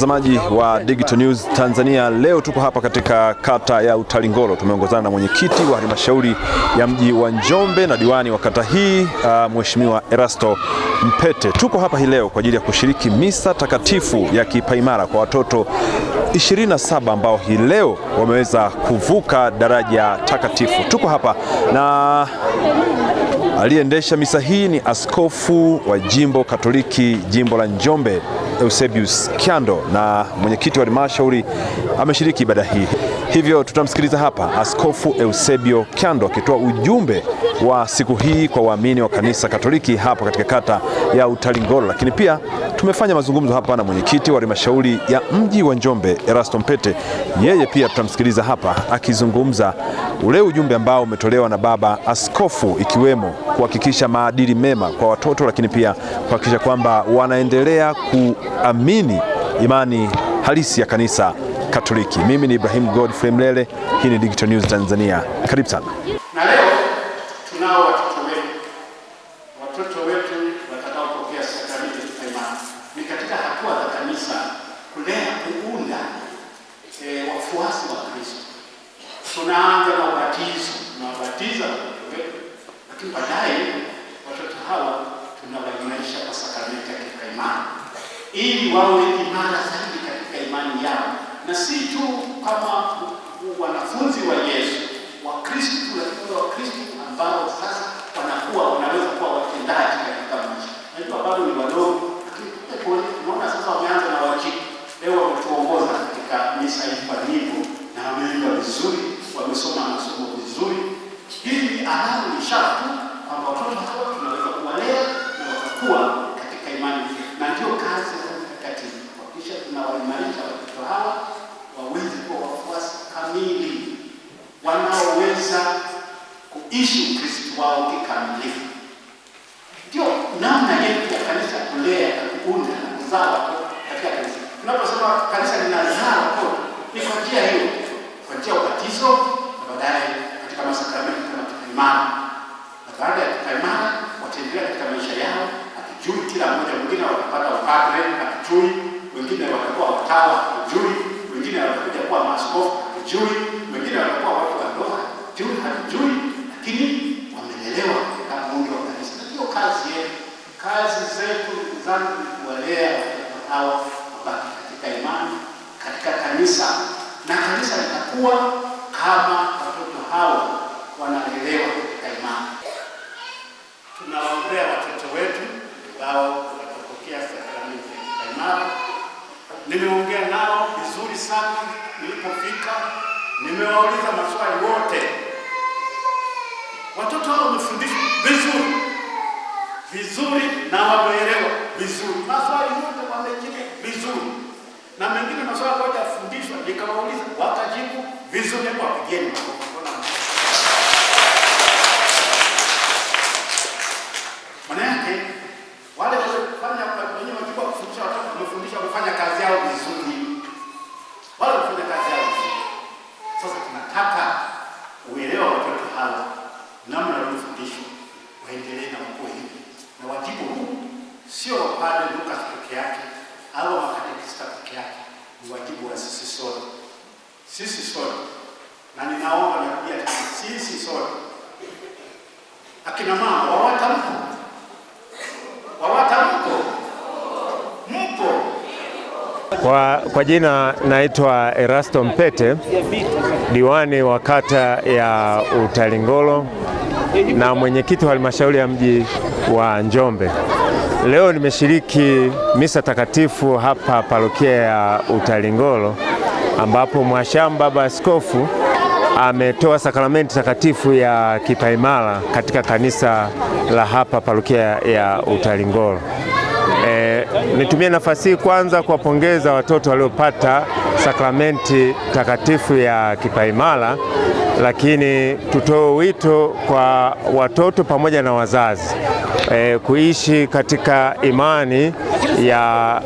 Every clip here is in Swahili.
Mtazamaji wa Digital News Tanzania, leo tuko hapa katika kata ya Utalingolo. Tumeongozana na mwenyekiti wa halmashauri ya mji wa Njombe na diwani wa kata hii Mheshimiwa Erasto Mpete. Tuko hapa hii leo kwa ajili ya kushiriki misa takatifu ya kipaimara kwa watoto 27 ambao hii leo wameweza kuvuka daraja takatifu. Tuko hapa na aliendesha misa hii ni askofu wa jimbo Katoliki jimbo la Njombe Eusebius Kyando, na mwenyekiti wa halmashauri ameshiriki ibada hii. Hivyo tutamsikiliza hapa Askofu Eusebio Kyando akitoa ujumbe wa siku hii kwa waamini wa kanisa Katoliki hapa katika kata ya Utalingolo. Lakini pia tumefanya mazungumzo hapa na mwenyekiti wa halmashauri ya mji wa Njombe Erasto Mpete. Yeye pia tutamsikiliza hapa akizungumza ule ujumbe ambao umetolewa na baba askofu, ikiwemo kuhakikisha maadili mema kwa watoto, lakini pia kuhakikisha kwamba wanaendelea kuamini imani halisi ya kanisa Katoliki. Mimi ni Ibrahim Godfrey Mlele, hii ni Digital News Tanzania. Karibu sana. Na leo tunao watoto wetu watakaopokea sakramenti ya kipaimara. Ni katika hatua za kanisa kulea, kuunda wafuasi wa Kristo. Tunaanza na ubatizo, tunawabatiza watoto wetu, lakini baadaye watoto hawa tunawaimarisha kwa sakramenti ya kipaimara ili wawe imara zaidi katika imani yao, na si tu kama wanafunzi wa Yesu wa Kristo, lakini wa Kristo ambao sasa wanakuwa wanaweza kuwa watendaji katika maisha. Najua bado ni wadogo, lakini tunaona sasa wameanza na wajibu. Leo wametuongoza katika misa hii kwa nyimbo na wameimba vizuri, wamesoma masomo vizuri. Hii ni alama, ni ishara tu kwamba watoto hawa tunaweza kuwalea na watakuwa katika imani, na ndio kazi ya mtakatifu kuhakikisha tunawaimarisha watoto hawa waweze kuwa wafuasi kamili wanaoweza kuishi Ukristo wao kikamilifu. Ndio namna yetu ya kanisa kulea na kuunda na kuzaa watoto katika kanisa. Tunaposema kanisa linazaa watoto ni kwa njia hiyo, kwa njia ya ubatizo na baadaye katika masakramenti kama kipaimara. Na baada ya kipaimara wataendelea katika maisha yao, hatujui kila mmoja, mwingine watapata upadre, hatujui, wengine watakuwa watawa, hatujui, wengine watakuja kuwa maaskofu, hatujui, wengine watakuwa watu wa ndoa, hatujui, lakini wamelelewa katika muundo wa kanisa. Ndio kazi yetu. Kazi zetu zangu ni kuwalea watoto hawa wabaki katika imani, katika kanisa, na kanisa litakuwa kama watoto hawa wanalelewa katika imani. Tunawaombea watoto wetu ambao watapokea sakramenti ya kipaimara. Nimeongea nao vizuri sana nilipofika, nimewauliza maswali wote. Watoto hao wamefundishwa vizuri na wameelewa vizuri. Maswali yote wamejibu vizuri. Na mengine maswali moja yafundishwa nikawauliza wakajibu vizuri, kwa wapigeni. Maana yake wale waliofanya wenyewe wajibu wa kufundisha watoto, wamefundisha, wamefanya kazi yao vizuri. Wale wamefanya kazi yao vizuri. Sasa tunataka uelewa watoto hawa namna waliofundishwa waendelee na ukue hivi. Na wajibu huu sio wa Padre Lucas peke yake au wa katekista peke yake, ni wajibu wa sisi sote. Sisi sote. Na ninaomba na pia sisi sote. Akina mama wawatamko. Kwa jina naitwa Erasto Mpete, diwani wa kata ya Utalingolo na mwenyekiti wa halmashauri ya mji wa Njombe. Leo nimeshiriki misa takatifu hapa parokia ya Utalingolo, ambapo mwashamu baba askofu ametoa sakramenti takatifu ya kipaimara katika kanisa la hapa parokia ya Utalingolo. Nitumie nafasi hii kwanza kuwapongeza watoto waliopata sakramenti takatifu ya kipaimara, lakini tutoe wito kwa watoto pamoja na wazazi kuishi katika imani ya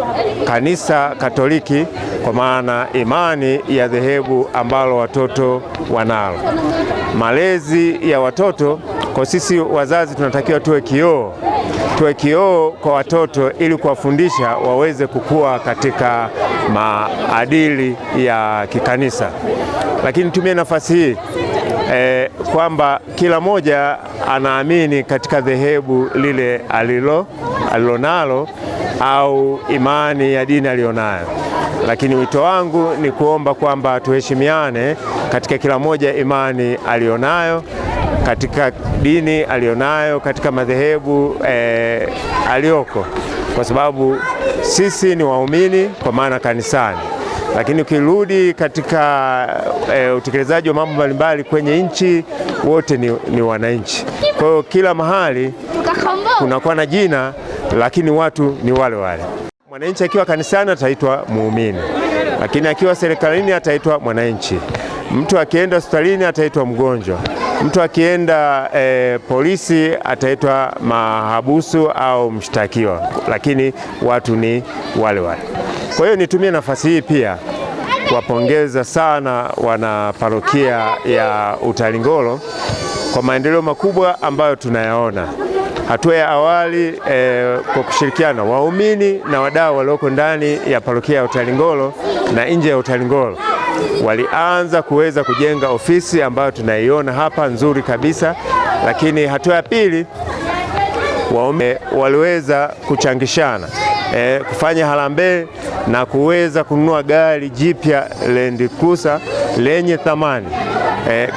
kanisa Katoliki, kwa maana imani ya dhehebu ambalo watoto wanalo. Malezi ya watoto, kwa sisi wazazi tunatakiwa tuwe kioo tuwe kioo kwa watoto ili kuwafundisha waweze kukua katika maadili ya kikanisa. Lakini tumie nafasi hii kwamba kila moja anaamini katika dhehebu lile alilonalo au imani ya dini alionayo. Lakini wito wangu ni kuomba kwamba tuheshimiane katika kila moja imani alionayo, katika dini alionayo, katika madhehebu alioko, kwa sababu sisi ni waumini kwa maana kanisani. Lakini ukirudi katika utekelezaji wa mambo mbalimbali kwenye nchi, wote ni wananchi. Kwa hiyo kila mahali kunakuwa na jina, lakini watu ni wale wale. Mwananchi akiwa kanisani ataitwa muumini, lakini akiwa serikalini ataitwa mwananchi. Mtu akienda hospitalini ataitwa mgonjwa. Mtu akienda polisi ataitwa mahabusu au mshtakiwa, lakini watu ni wale wale. Kwa hiyo nitumie nafasi hii pia kuwapongeza sana wana parokia ya Utalingolo kwa maendeleo makubwa ambayo tunayaona. Hatua ya awali kwa kushirikiana waumini na wadau walioko ndani ya parokia ya Utalingolo na nje ya Utalingolo walianza kuweza kujenga ofisi ambayo tunaiona hapa nzuri kabisa. Lakini hatua ya pili, waumini waliweza kuchangishana kufanya harambee na kuweza kununua gari jipya Land Cruiser lenye thamani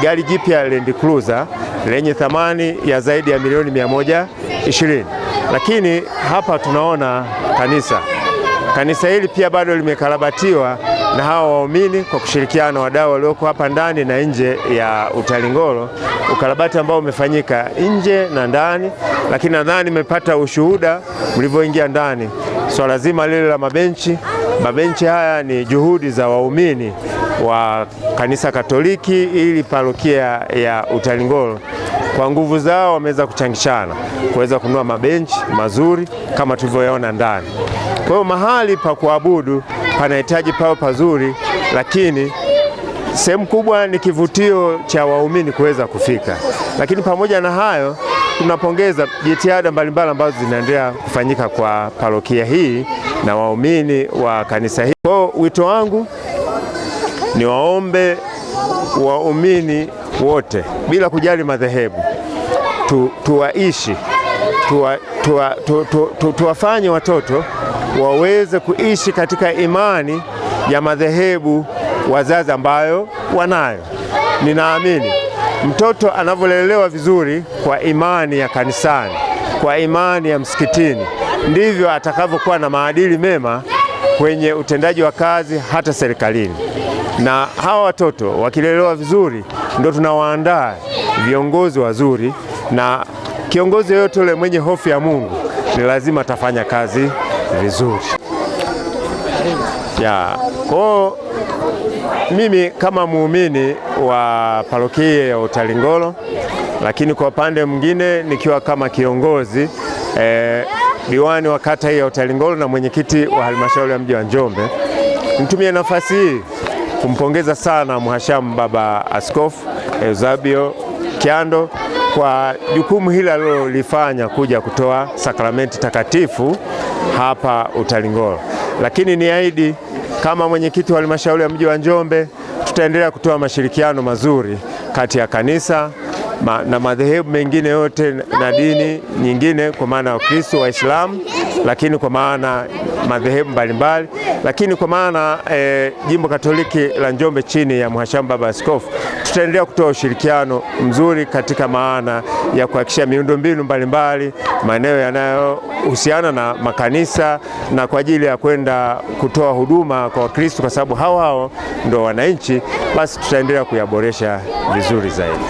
gari jipya Land Cruiser lenye thamani ya zaidi ya milioni 120. Lakini hapa tunaona kanisa hili pia bado limekarabatiwa na hawa waumini kwa kushirikiana na wadau walioko hapa ndani na nje ya Utalingolo, ukarabati ambao umefanyika nje na ndani. Lakini nadhani nimepata ushuhuda mlivyoingia ndani, swala zima lile la mabenchi haya ni juhudi za waumini wa kanisa Katoliki ili parokia ya Utalingolo kwa nguvu zao wameweza kuchangishana kuweza kununua mabenchi mazuri kama tulivyoyaona ndani. Kwa hiyo mahali pa kuabudu panahitaji pawe pazuri, lakini sehemu kubwa ni kivutio cha waumini kuweza kufika. Lakini pamoja na hayo, tunapongeza jitihada mbalimbali ambazo zinaendelea kufanyika kwa parokia hii na waumini wa kanisa hili. Kwa hiyo wito wangu ni waombe waumini wote bila kujali madhehebu, tuwafanye watoto waweze kuishi katika imani ya madhehebu wazazi ambayo wanayo. Ninaamini mtoto anavyolelewa vizuri kwa imani ya kanisani, kwa imani ya msikitini, ndivyo atakavyokuwa na maadili mema kwenye utendaji wa kazi hata serikalini. Na hawa watoto wakilelewa vizuri ndio tunawaandaa viongozi wazuri, na kiongozi yoyote yule mwenye hofu ya Mungu ni lazima atafanya kazi vizuri. Kwa mimi kama muumini wa parokia ya Utalingolo, lakini kwa upande mwingine nikiwa kama kiongozi diwani wa kata hii ya Utalingolo na mwenyekiti wa halmashauri ya mji wa Njombe, nitumie nafasi hii kumpongeza sana Mhashamu Baba Askofu Eusebio Kyando kwa jukumu hili alilolifanya kuja kutoa sakramenti takatifu hapa Utalingolo. Lakini niahidi kama mwenyekiti wa halmashauri ya mji wa Njombe, tutaendelea kutoa mashirikiano mazuri kati ya kanisa na madhehebu mengine yote na dini nyingine, kwa maana ya Kristo, Waislamu, lakini kwa maana madhehebu mbalimbali, lakini kwa maana Jimbo Katoliki la Njombe chini ya Mhashamu Baba Askofu, tutaendelea kutoa ushirikiano mzuri katika maana ya kuhakikisha miundombinu mbalimbali maeneo yanayohusiana na makanisa na kwa ajili ya kwenda kutoa huduma kwa Wakristo, kwa sababu hao ndio wananchi, basi tutaendelea kuyaboresha vizuri zaidi.